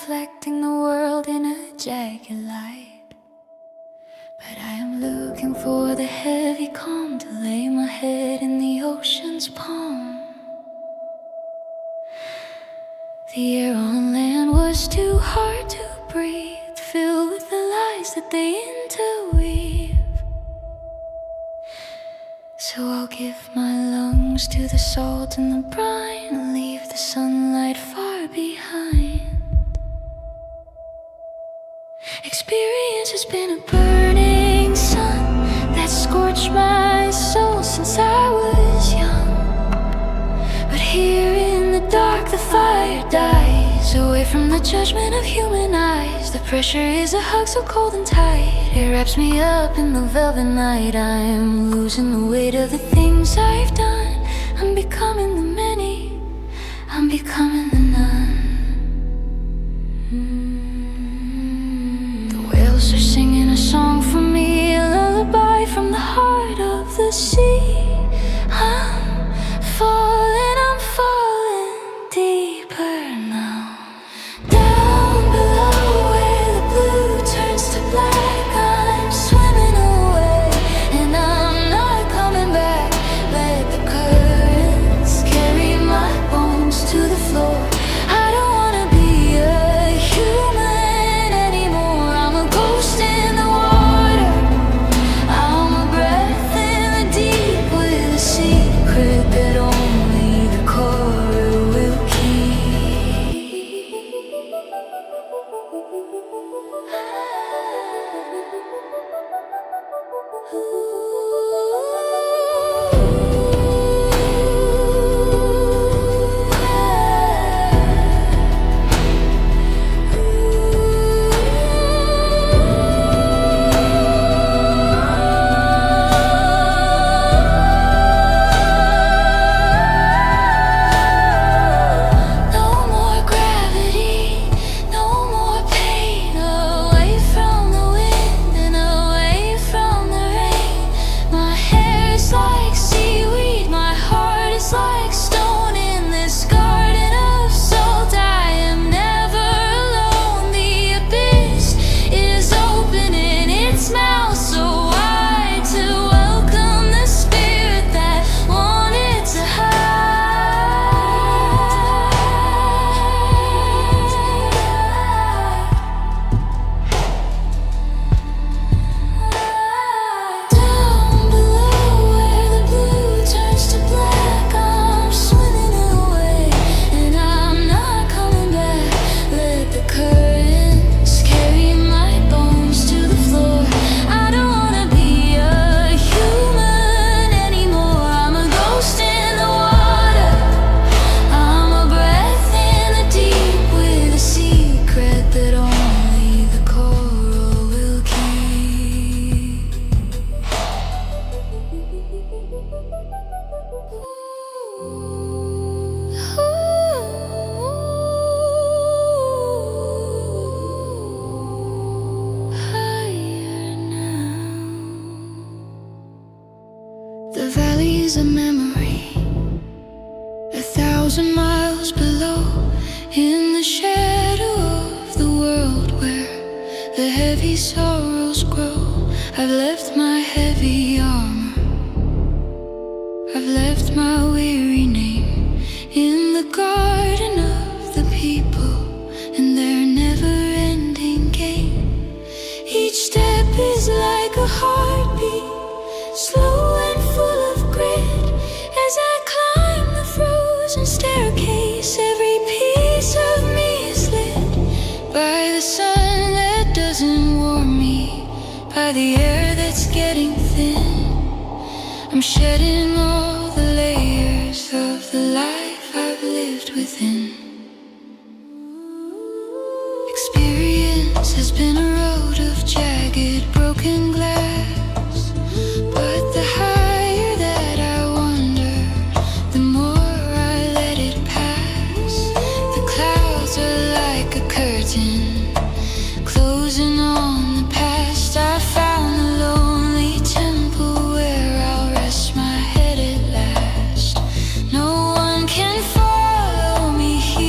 reflecting the world in a jagged light. But I am looking for the heavy calm to lay my head in the ocean's palm. The air on land was too hard to breathe, filled with the lies that they interweave. So I'll give my lungs to the salt and the brine and leave the sunlight far behind. Experience has been a burning sun that scorched my soul since I was young. But here in the dark the fire dies, away from the judgment of human eyes. The pressure is a hug so cold and tight, it wraps me up in the velvet night. I'm losing the weight of the things I've done. I'm becoming the many, I'm becoming the none. The whales are singing a song for me, a lullaby from the heart of the sea. I'm falling deeper now. Down below where the blue turns to black, I'm swimming away and I'm not coming back. Let the currents carry my bones to the floor. I don't wanna be a human anymore. I'm a ghost in the water, I'm a breath in the deep with a secret that only the coral will keep. No more gravity, no more pain, away from the wind and away from the rain. My hair is like seaweed, my heart is like stone in this garden of salt. I am never alone. The abyss is opening its mouth so wide to welcome the spirit that wanted to hide. Down below where the blue turns to black, I'm swimming away and I'm not coming back. Let the currents carry my bones to the floor. I don't wanna be a human anymore. I'm a ghost in the water, I'm a breath in the deep with a secret that only the coral will keep. Higher now. The valleys of memory, 1,000 miles below, in the shadow of the world where the heavy sorrows grow. I've left my heavy armor, I've left my weary name in the garden of the people and their never-ending game. Each step is like a heartbeat, slow and full of grit. As I climb the frozen staircase, every piece of me is lit by the sun that doesn't warm me, by the air that's getting thin. I'm shedding all the layers of the life I've lived within. Experience has been a road of jagged, broken glass, but the higher that I wander, the more I let it pass. The clouds are like a curtain, closing on the past. I found a lonely temple where I'll rest my head at last. No one can follow me here.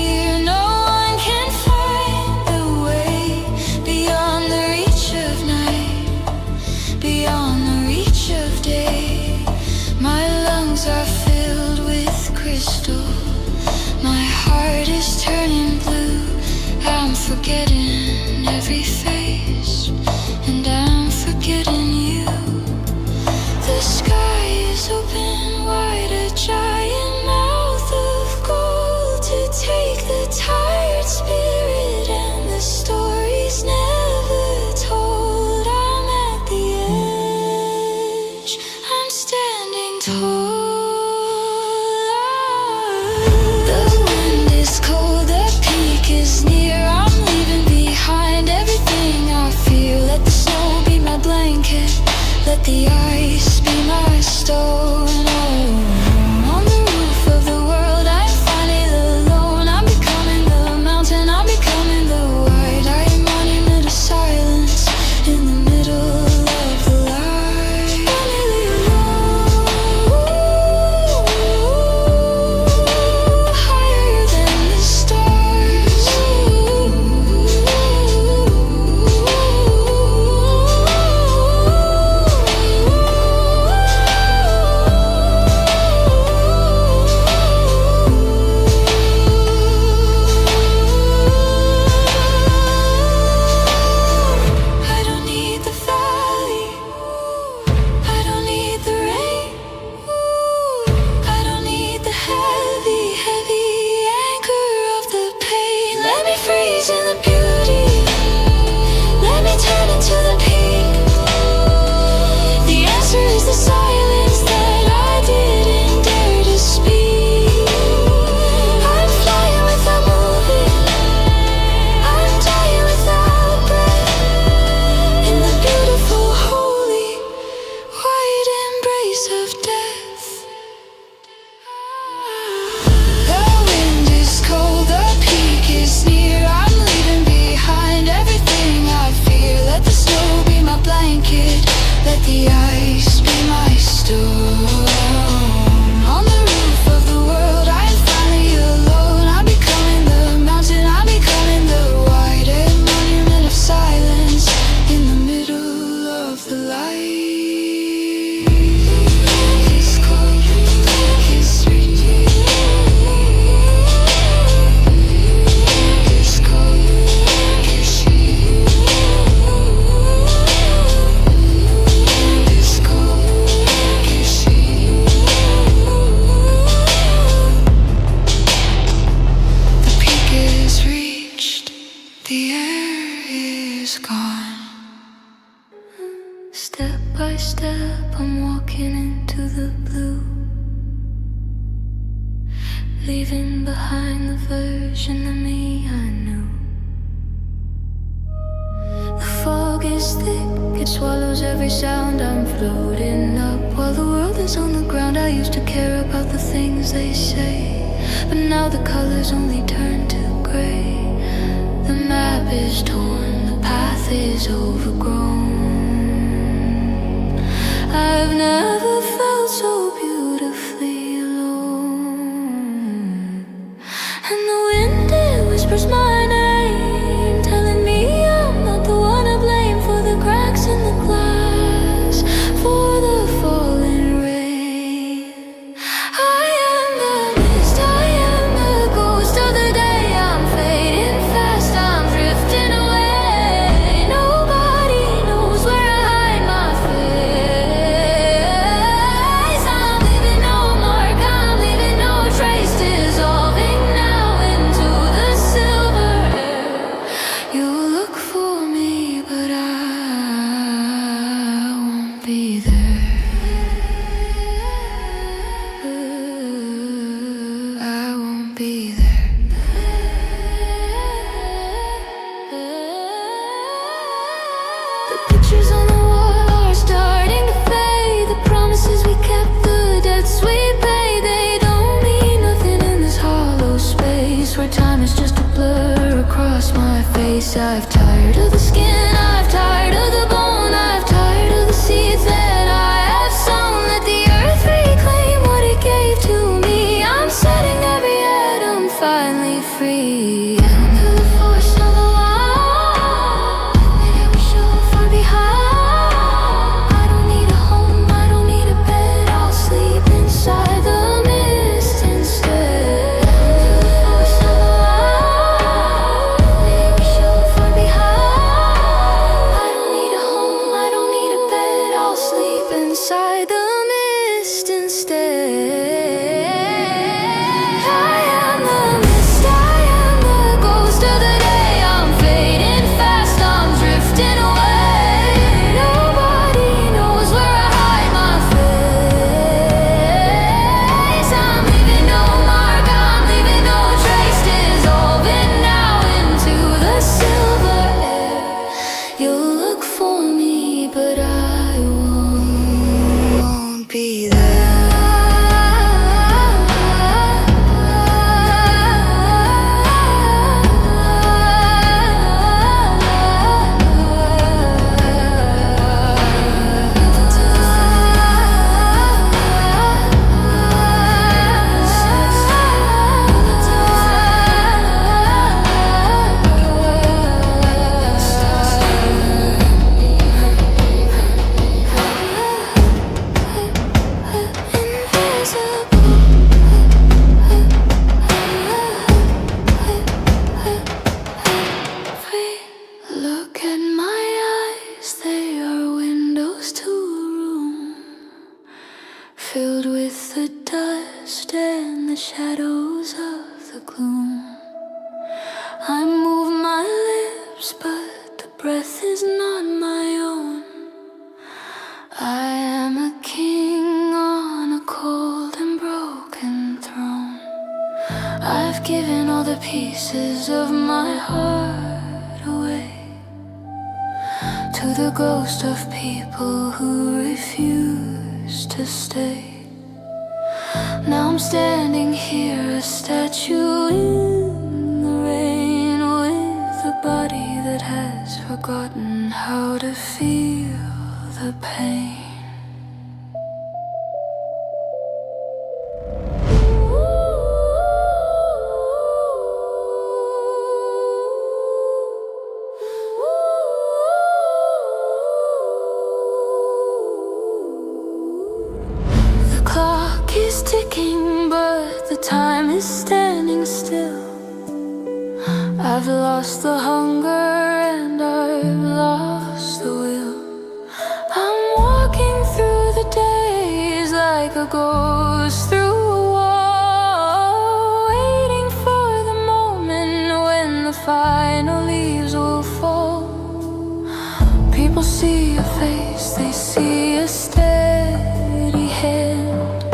the ice be my stone. Oh, on the roof of the world I'm finally alone. I'm becoming the mountain, I'm becoming the white. I am monument of silence in the middle of the light. Finally alone, higher than the stars. I don't need the valley, I don't need the rain, I don't need the heavy, heavy anchor of the pain. Let me freeze in the beauty, let me turn into the peak. The answer is the silence that I didn't dare to speak. I'm flying without moving, I'm dying without breath, in the beautiful, holy, white embrace of death. The wind is cold, the peak is near. I'm leaving behind everything I fear. Let the snow be my blanket, let the ice be my stone. On the roof of the world I am finally alone. I'm becoming the mountain, I'm becoming the white, a monument of silence in the middle of the light. It's cold, it's sweet. It's cold, it's sweet. It's cold, it's sweet. The peak is reached, the air is gone. Step by step I'm walking into the blue, leaving behind the version of me I knew. The fog is thick, it swallows every sound. I'm floating up while the world is on the ground. I used to care about the things they say, but now the colors only turn to gray. The map is torn, the path is overgrown. I've never felt so beautifully alone. And the wind, it whispers my name, telling me I'm not the one to blame for the cracks in the glass, for the falling rain. I am the mist, I am the ghost of the day. I'm fading fast, I'm drifting away. Nobody knows where I hide my face. I'm leaving no mark, I'm leaving no trace, dissolving now into the silver air. You'll look for me, but I won't be there. I won't be there. The pictures on the wall are starting to fade. The promises we kept, the debts we paid, they don't mean nothing in this hollow space where time is just a blur across my face. I've tired of the skin, I've tired of the bone, I've tired of the seeds that I have sown. Let the earth reclaim what it gave to me. I'm setting every atom finally free. To the force of the law, and it was so far behind. I don't need a home, I don't need a bed, I'll sleep inside the mist instead. To the force of the law, and it was so far behind. Look at my eyes, they are windows to a room filled with the dust and the shadows of the gloom. I move my lips, but the breath is not my own. I am a king on a cold and broken throne. I've given all the pieces of my heart away to the ghost of people who refuse to stay. Now I'm standing here, a statue in the rain, with a body that has forgotten how to feel the pain. The clock is ticking, but the time is standing still. I've lost the hunger and I've lost the will. I'm walking through the days like a ghost through a wall, waiting for the moment when the final leaves will fall. People see a face, they see a steady hand,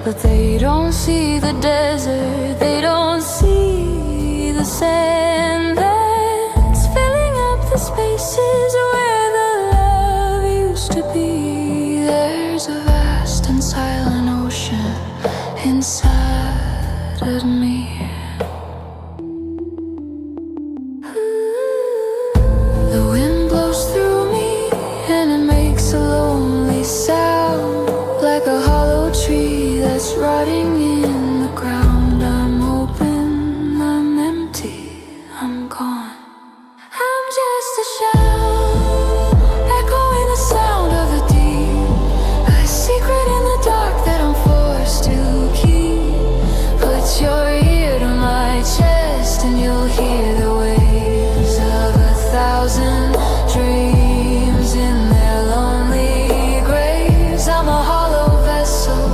but they don't see the desert, they don't see the sand that's filling up the spaces where the love used to be. There's a vast and silent ocean inside of me. The wind blows through me and it makes a lonely sound, like a hollow tree that's rotting in the ground. I'm open, I'm empty, I'm gone. I'm just a shadow, echoing the sound of the deep, a secret in the dark that I'm forced to keep. Put your ear to my chest and you'll hear the waves of 1,000 dreams in their lonely graves. I'm a hollow vessel,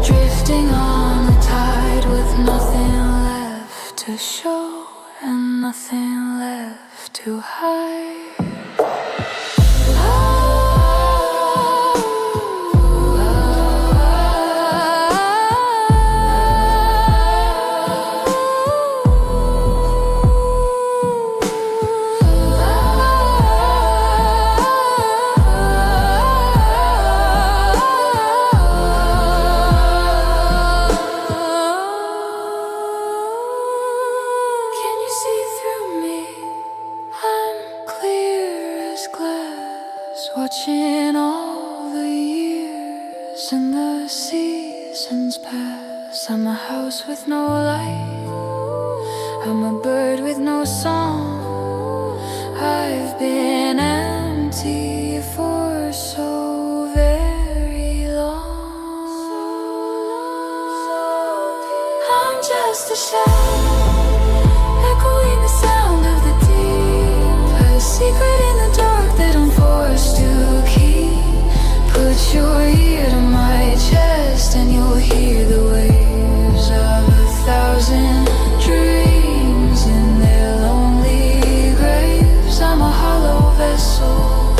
drifting on the tide with nothing left to show and nothing left to hide. Can you see through me? I'm clear as glass, watching all the years and the seasons pass. I'm a house with no light, I'm a bird with no song. I've been empty for so very long. I'm just a shadow, echoing the sound of the deep, a secret in the dark that I'm forced to keep. Put your ear to my chest and you'll hear the waves of 1,000 dreams in their lonely graves. I'm a hollow vessel,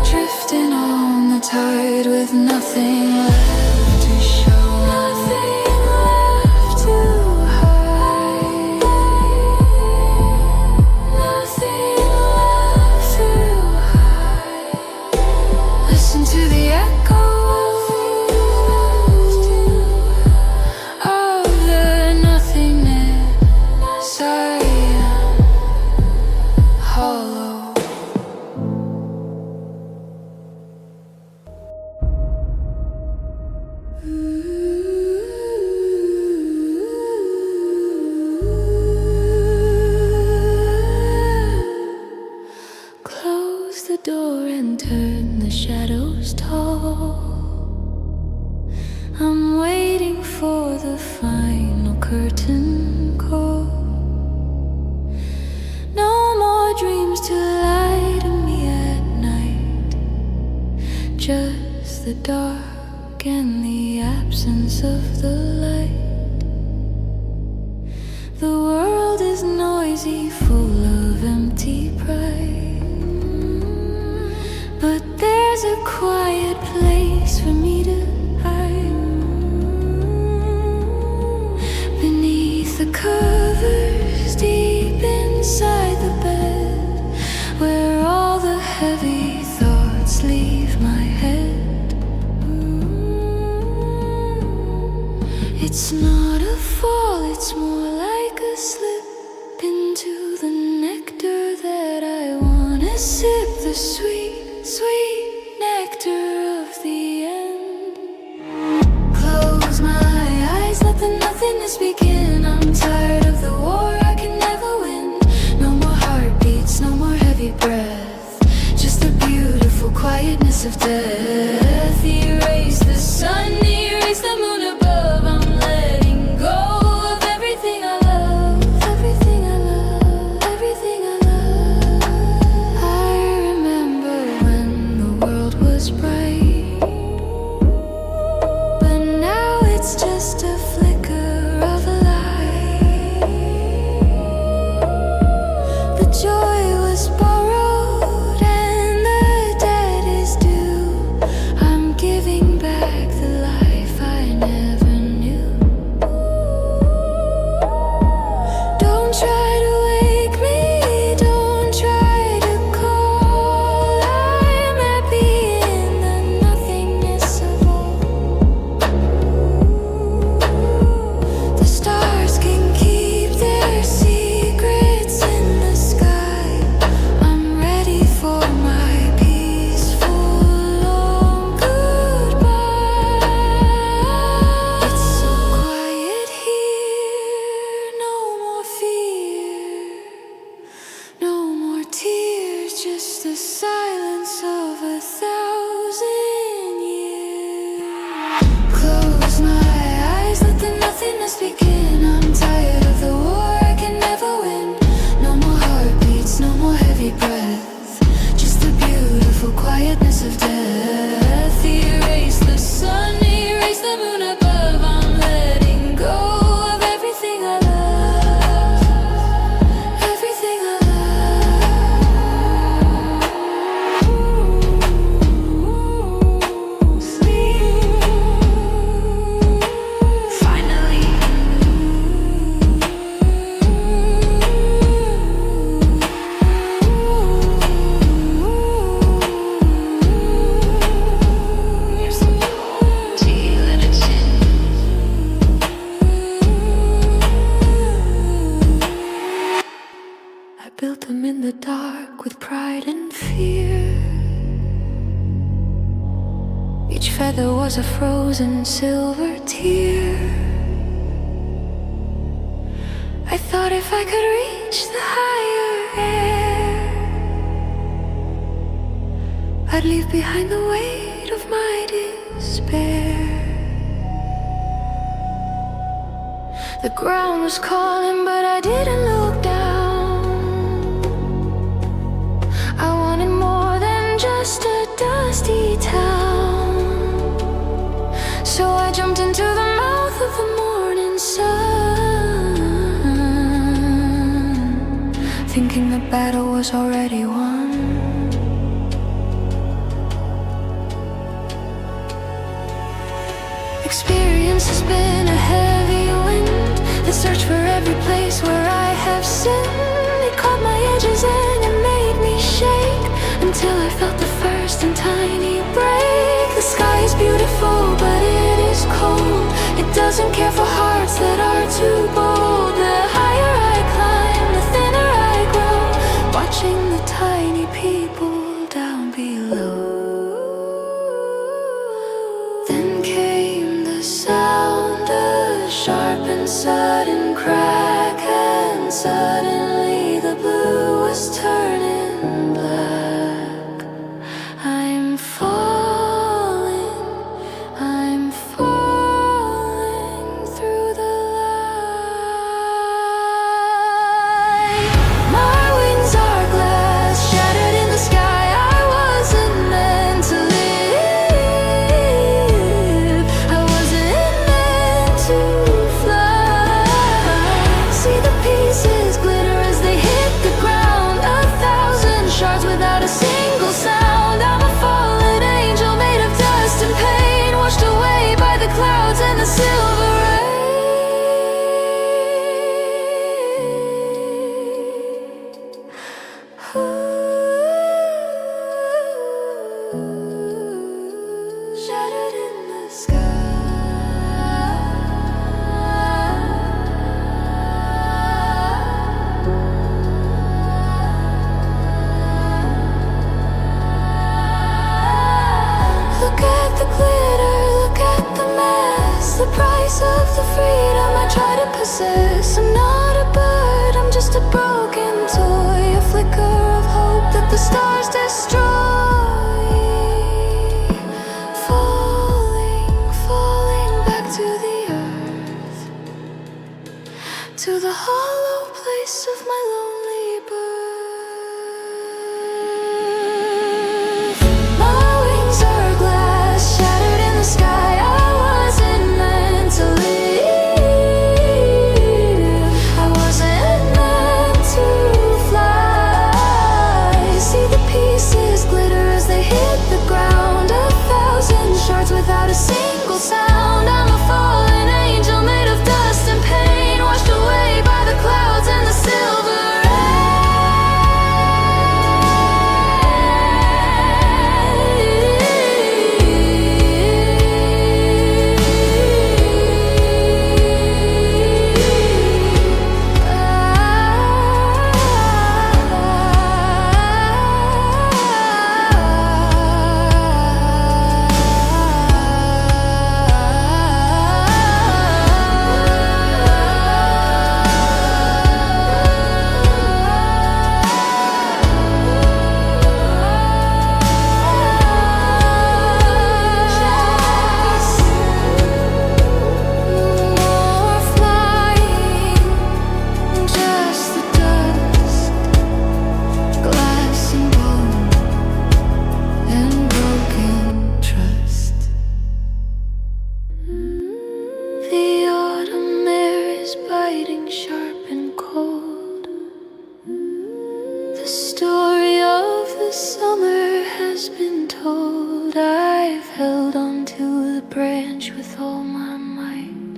drifting on the tide with nothing left to show, nothing left to hide, nothing left to hide. Listen to the echo of the nothingness. I am hollow. Close the door and turn the shadows tall. I'm waiting for the final curtain call. No more dreams to the dark and the absence of the light. The world is noisy, full of empty pride, but there's a quiet place for me to hide. Beneath the covers, deep inside the bed, where all the heavy thoughts leave my head. It's not a fall, it's more like a slip into the nectar that I wanna sip, the sweet, sweet nectar of the end. Close my eyes, let the nothingness begin. I'm tired of the war, I can never win. No more heartbeats, no more heavy breath, just the beautiful quietness of death. Erase the sun, erase the moon above. I'm letting go of everything I love, everything I love, everything I love. I remember when the world was bright, but now it's just a flicker of a light. The joy was borrowed and the debt is due. I'm giving back the life I never knew. Don't try to wake me, don't try to call. I'm happy in the nothingness of all. The stars can keep their secrets in the sky. I'm ready for my peaceful long goodbye. It's so quiet here, no more fear, no more tears, just the silence of 1,000 years. Close my eyes, let the nothingness begin. I'm tired of the war, I can never win. No more heartbeats, no more heavy breath, just the beautiful quietness of death. Erase the sun, erase the moon above. I'm letting go of everything I love, everything I love. Sleep. Finally. I built them in the dark with pride and fear. Each feather was a frozen silver tear. I thought if I could reach the higher air, I'd leave behind the weight of my despair. The ground was calling, but I didn't look down. I wanted more than just a dusty town. So I jumped into the mouth of the morning sun, thinking the battle was already won. Experience has been a heavy wind that searched for every place where I have sinned. It caught my edges and it made me shake until I felt the first and tiny break. The sky is beautiful, but it is cold. It doesn't care for hearts that are too bold. The higher I climb, the thinner I grow, watching the tiny people down below. Then came the sound, a sharp and sudden crack, and suddenly the blue was turning black. I'm falling through the light. My wings are glass, shattered in the sky. I wasn't meant to live. of the freedom I try to possess. I'm not a bird, I'm just a broken toy, a flicker of hope that the stars destroy. Falling back to the earth, to the hollow place of my lonely birth. My wings are glass, shattered in the sky. I wasn't meant to live, I wasn't meant to fly. See the pieces glitter as they hit the ground, 1,000 shards without a single sound. I'm a fallen angel made of dust and pain, washed away by the clouds and the silver sharp and cold. The story of the summer has been told. I've held on to the branch with all my might,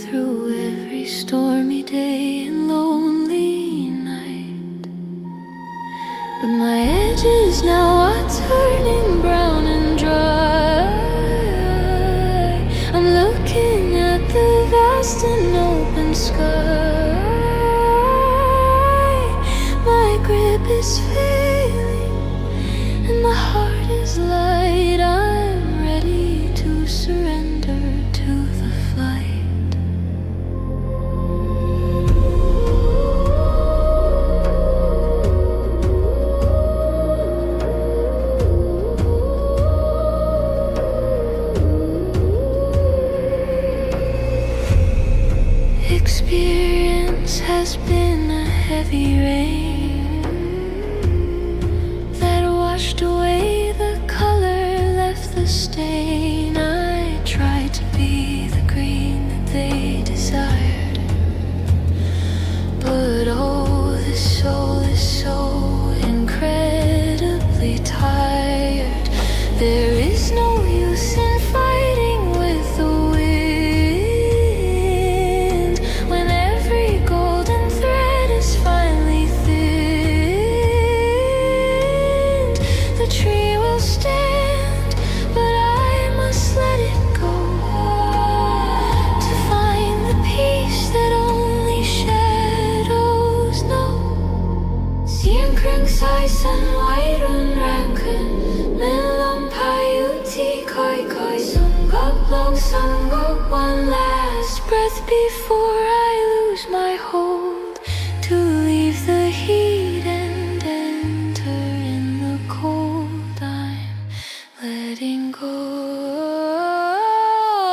through every stormy day and lonely night. But my edges now are turning brown and dry. I'm looking at the vast and open sky. My grip is failing and my heart is light. I'm ready to surrender to the flight. Experience has been a heavy rain that washed away the color, left the stain. I tried to be the green that they desired, but oh, this soul is so incredibly tired. There is no use in fighting with the wind when every golden thread is finally thinned. The tree will stand, but I must let it go to find the peace that only shadows know. Sian kring sai san wai run rankin men lom payuti koi koi sung gok one last breath before I lose my hold, to leave the heat and enter in the cold. I'm letting go.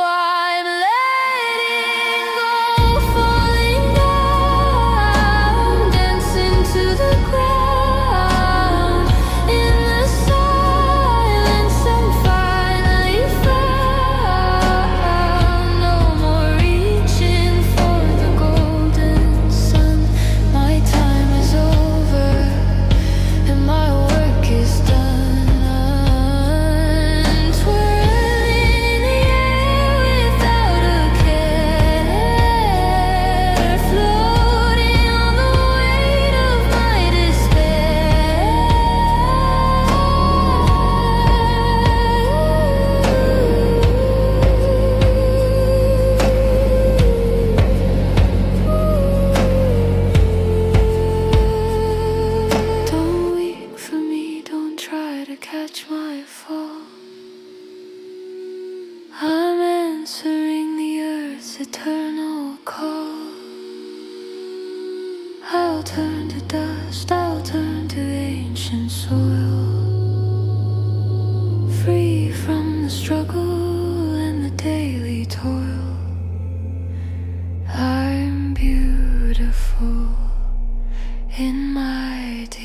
I'm letting go, falling down, dancing to the ground. In the silence, I'm finally found. No more reaching for the golden sun.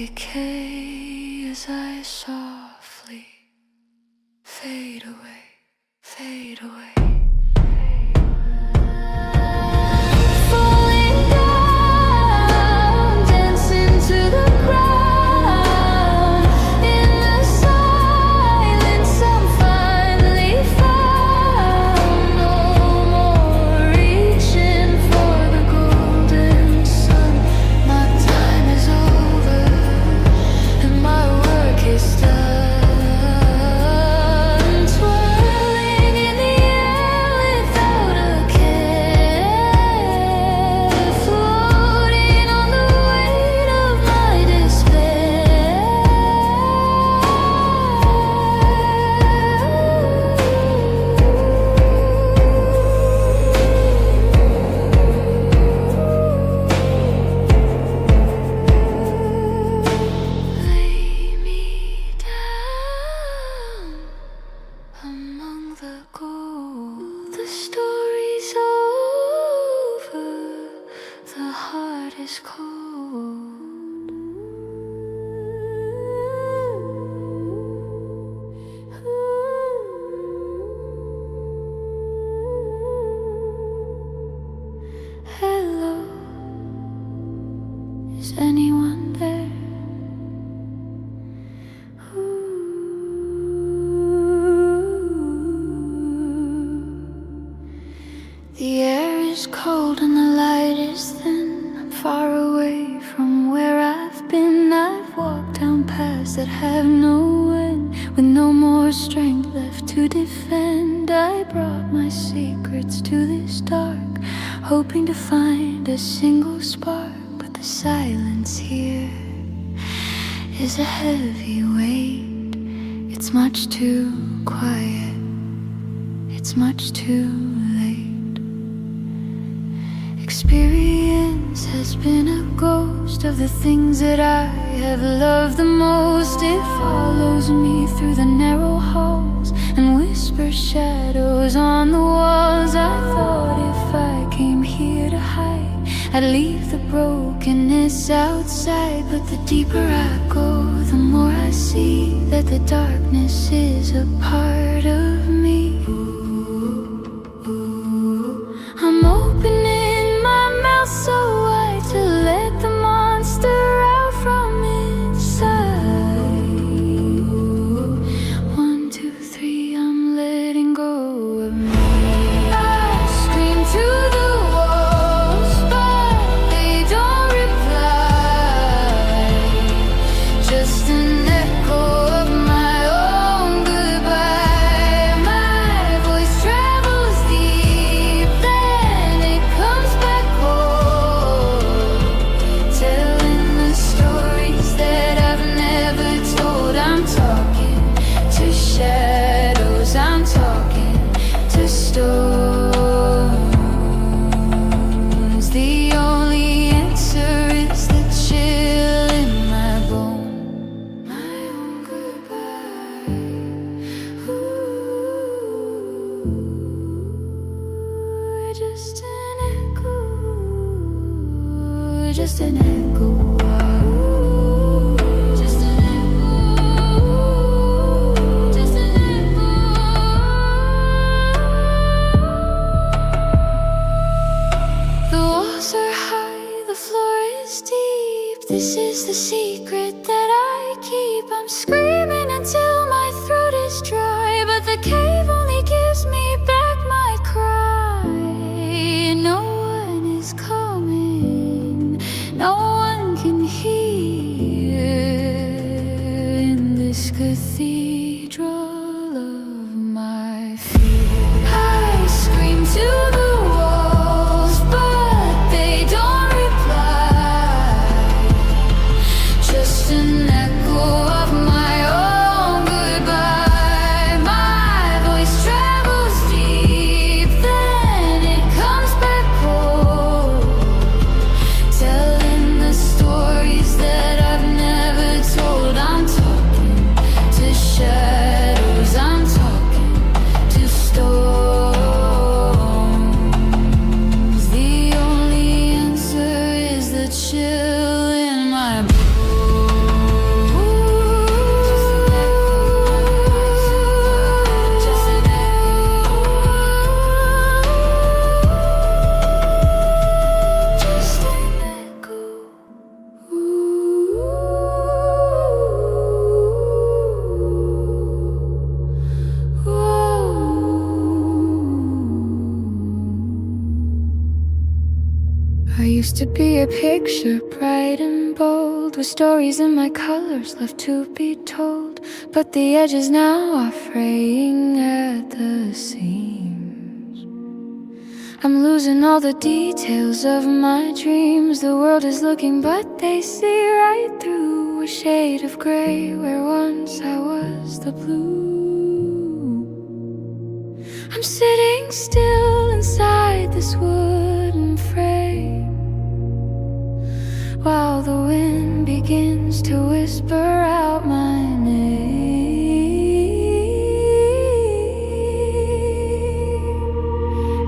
decay as I softly fade away, fade away. Falling down, dancing to the ground. In the silence I'm finally found. No more reaching for the golden sun. My time is over and my work is done. Twirling in the air without a care, floating on the weight of my despair. Lay me down among the gold. The story's over, the heart is cold. Hello, is anyone there? The air is cold and the light is thin. I'm far away from where I've been. I've walked down paths that have no end, with no more strength left to defend. I brought my secrets to this dark, hoping to find a single spark. But the silence here is a heavy weight. It's much too quiet, it's much too late. Experience has been a ghost of the things that I have loved the most. It follows me through the narrow halls and whispers shadows on the walls. I thought if I came here to hide, I'd leave the brokenness outside. But the deeper I go, the more I see that the darkness is a part of me. I'm opening my mouth so wide to let the monster out from inside. 1, 2, 3, I'm letting go of me. I scream to the walls, but they don't reply. Just an echo of my own goodbye. My voice travels deep, then it comes back cold, telling the stories that I've never told. I'm talking to shadows, I'm talking to stones. The only answer is the chill in my bone, my own goodbye. Ooh, just an echo, just an echo. Just an echo, just an echo. The walls are high, the floor is deep. This is the secret that I keep. I'm screaming until my throat is dry, but the cave only gives me back my cry. No one is coming, no one can hear in this cathedral of my fear. I scream to the walls, but they don't reply. Just an echo of my own goodbye. My voice travels deep, then it comes back cold, telling the stories that I've never told. I'm talking to shadows. to be a picture, bright and bold, with stories in my colors left to be told. But the edges now are fraying at the seams. I'm losing all the details of my dreams. The world is looking, but they see right through a shade of gray where once I was the blue. I'm sitting still inside this wooden frame while the wind begins to whisper out my name.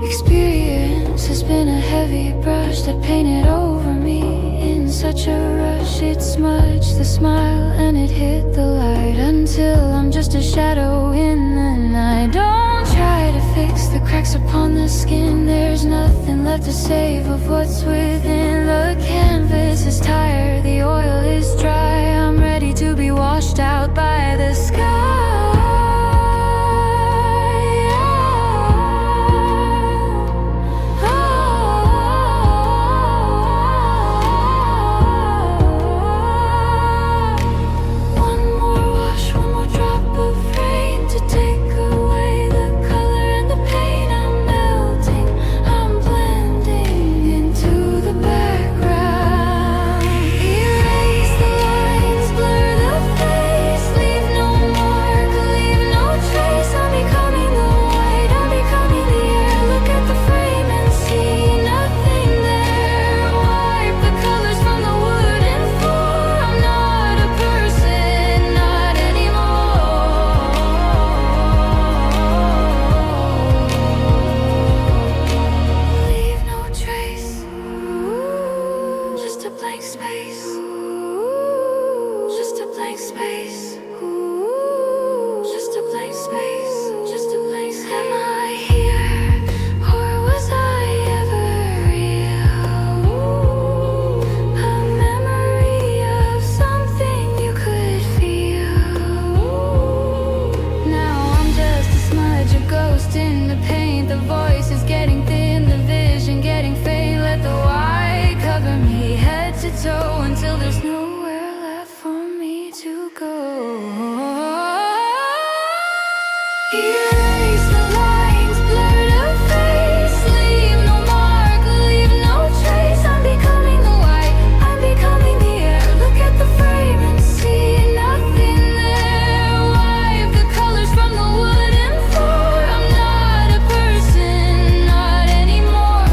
Experience has been a heavy brush that painted over me in such a rush. It smudged the smile and it hit the light until I'm just a shadow in the night. Don't try to fix the cracks upon the skin. There's nothing left to save of what's within. The canvas is tired, the oil is dry. I'm ready to be washed out by the sky. Until there's nowhere left for me to go. Erase the lines, blur the face, leave no mark, leave no trace. I'm becoming the white, I'm becoming the air. Look at the frame and see nothing there. Wipe the colors from the wooden floor. I'm not a person, not anymore.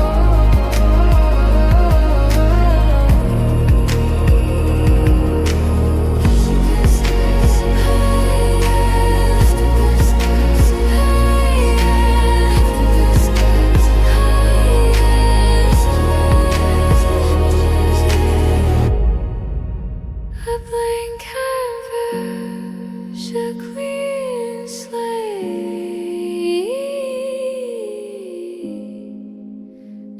A blank canvas, a clean slate,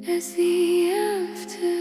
as the after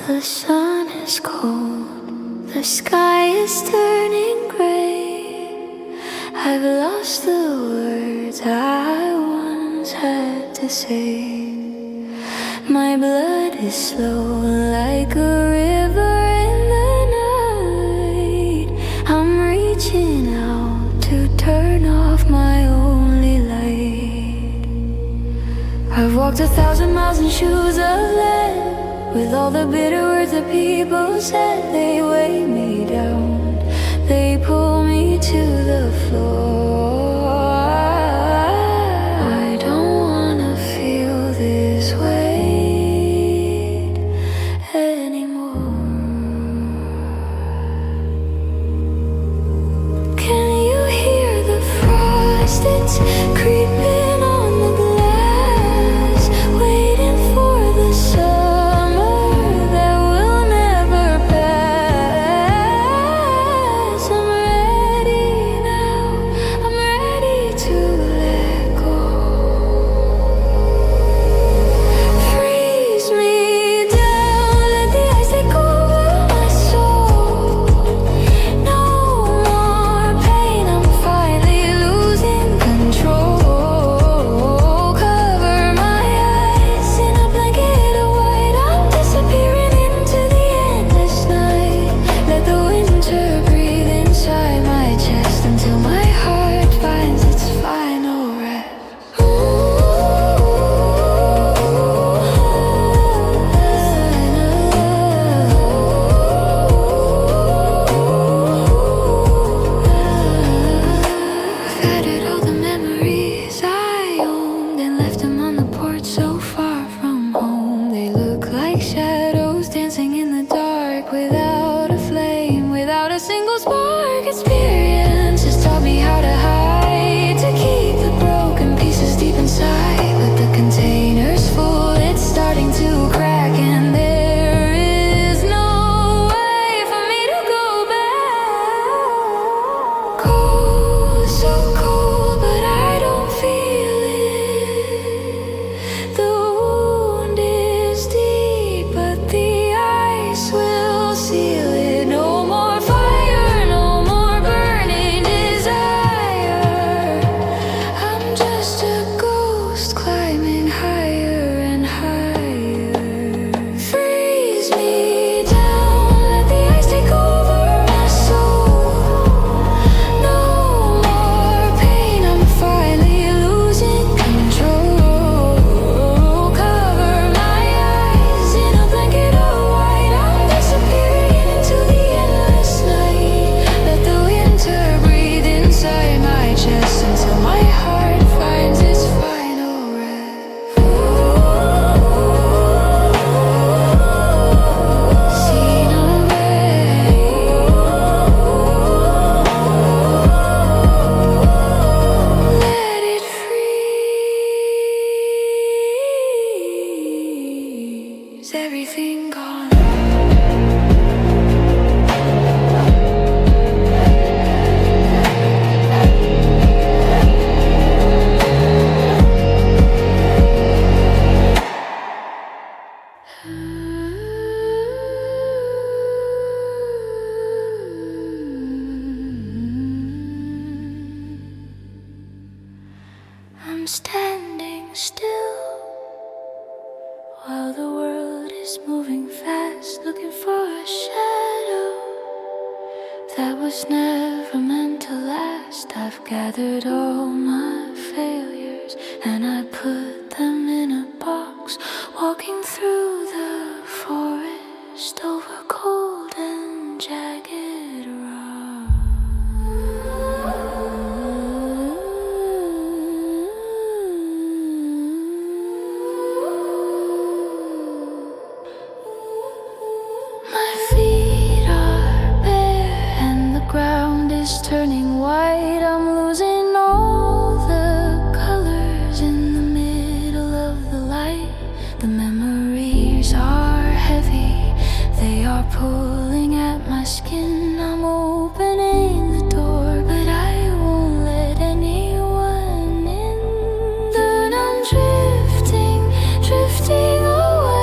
The sun is cold, the sky is turning gray. I've lost the words I once had to say. My blood is slow like a river in the night. I'm reaching out to turn off my only light. I've walked 1,000 miles in shoes of lead, with all the bitter words that people said. They weigh me down, they pull me to the floor. I don't wanna feel this weight anymore. Can you hear the frost? It's creeping on the glass, waiting for the sun. I'm ready without a flame, without a single spark. Experience has taught me how to hide, to keep the broken pieces deep inside. But the container's full, it's starting to crack, and there is no way for me to go back. Cold, so cold, but I don't feel it. The wound is deep, but the ice will seal it. No more fire, no more burning desire. I'm just a ghost climbing higher and higher. Freeze me down, let the ice take over my soul. No more pain, I'm finally losing control. Cover my eyes in a blanket of white. I'm disappearing into the endless night. Let the winter breathe inside my chest until my heart finds its final rest. Seen away. Let it freeze. Everything gone. I'm standing still while the world is moving fast, looking for a shadow that was never meant to last. I've gathered all my failures and I put them in a box, walking through the forest over cold and jagged My feet are bare and the ground is turning white. I'm losing all the colors in the middle of the light. The memories are heavy, they are pulling at my skin. I'm opening the door, but I won't let anyone in. Then I'm drifting, drifting away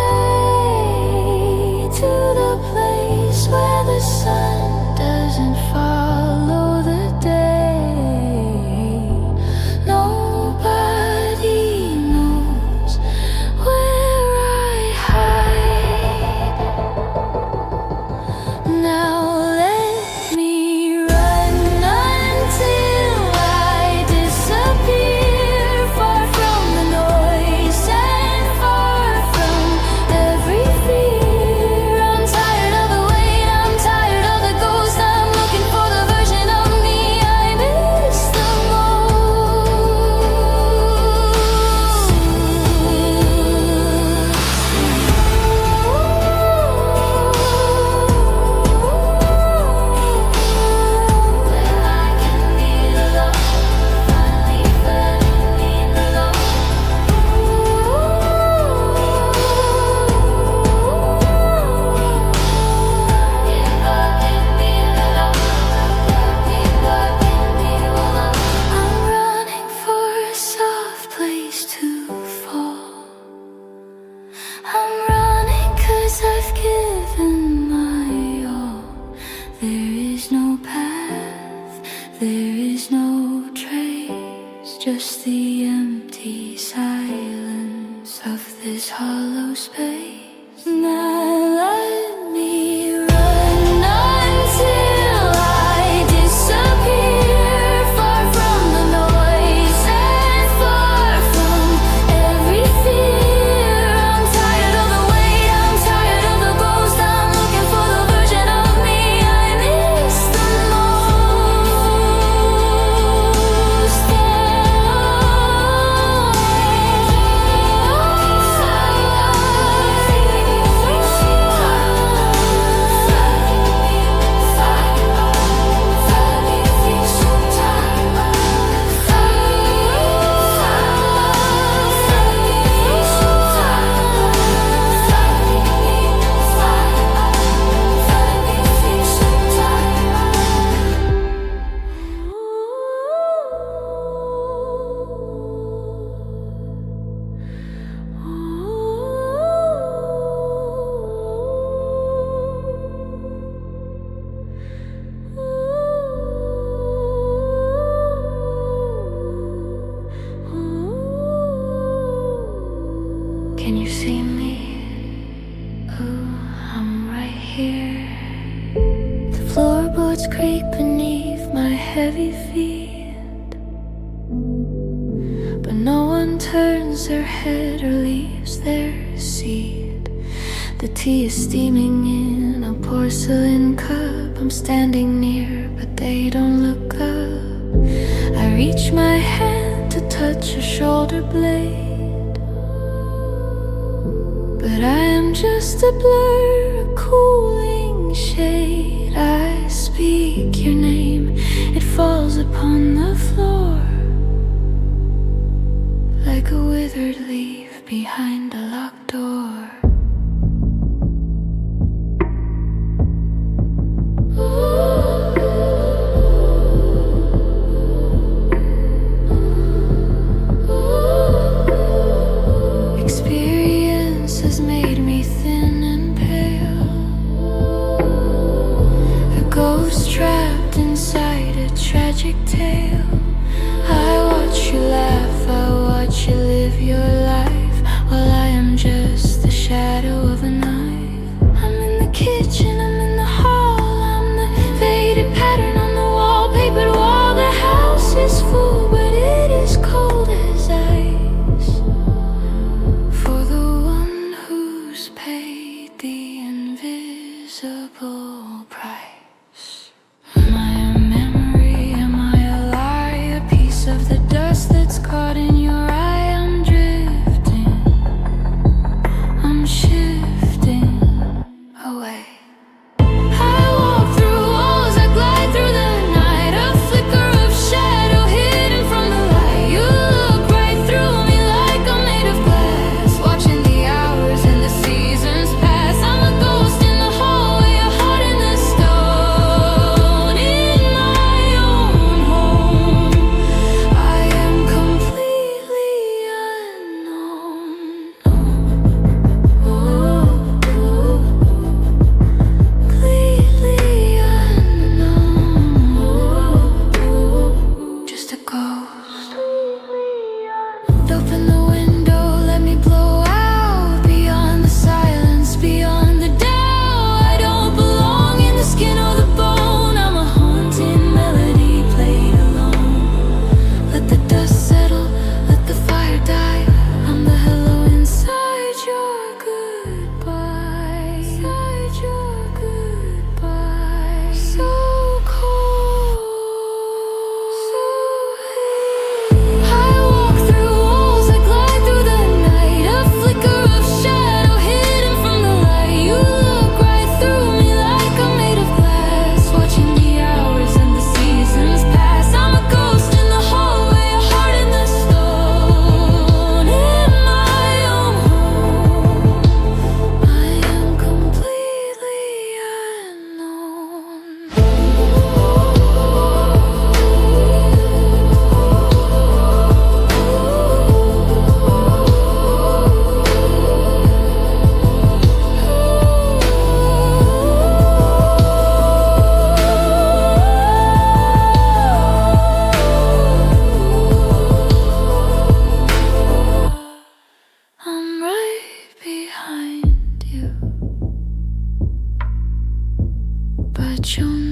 to the place where the sun doesn't follow the day. Nobody knows where I hide. Now let me run until I disappear, far from the noise and far from every fear. I'm tired of the wait, I'm tired of the ghost. I'm looking for the version of me I miss the I'm running for a soft place to fall. I'm running 'cause I've given my all. There is no path, there is no trace, just the empty silence of this hollow space. Now let me run until I disappear, far from the noise and far from every fear. I'm tired of the wait, I'm tired of the ghost. I'm looking for the version of me I miss the most. Yeah. heavy feet, but no one turns their head or leaves their seat. The tea is steaming in a porcelain cup. I'm standing near, but they don't look up. I reach my hand to touch a shoulder blade, but I am just a blur, a cooling shade. I speak your name, it falls upon the floor like a withered leaf behind a locked door. Experience has made me thin and pale, a ghost trapped inside a tragic tale. I watch you laugh, I watch you live your life, while I am just the shadow of a knife. I'm in the kitchen, I'm in the hall, I'm the faded pattern on the wallpapered wall. The house is full, but it is cold as ice for the one who's paid the invisible price. Am I a memory? Am I a lie? A piece of the dust that's caught in your eye. I'm drifting, I'm shifting away. I walk through walls, I glide through the night, a flicker of shadow hidden from the light. You look right through me like I'm made of glass, watching the hours and the seasons pass. I'm a ghost in the hallway, a heart in the stone, in my own home. I am completely unknown. Completely unknown. Just a ghost. Open the window, let me blow out beyond the silence, beyond the doubt. I don't belong in the skin or the bone. I'm a haunting melody played alone. Let the dust settle, let the fire die. I'm the hello inside your goodbye, inside your goodbye. So cold, so heavy. I walk through walls, I glide through the night, a flicker of shadow hidden from the light. You look right through me like I'm made of glass, watching the hours and the seasons pass. I'm a ghost in the hallway, a heart in the stone, in my own home. I am completely unknown. I'm right behind you, but you'll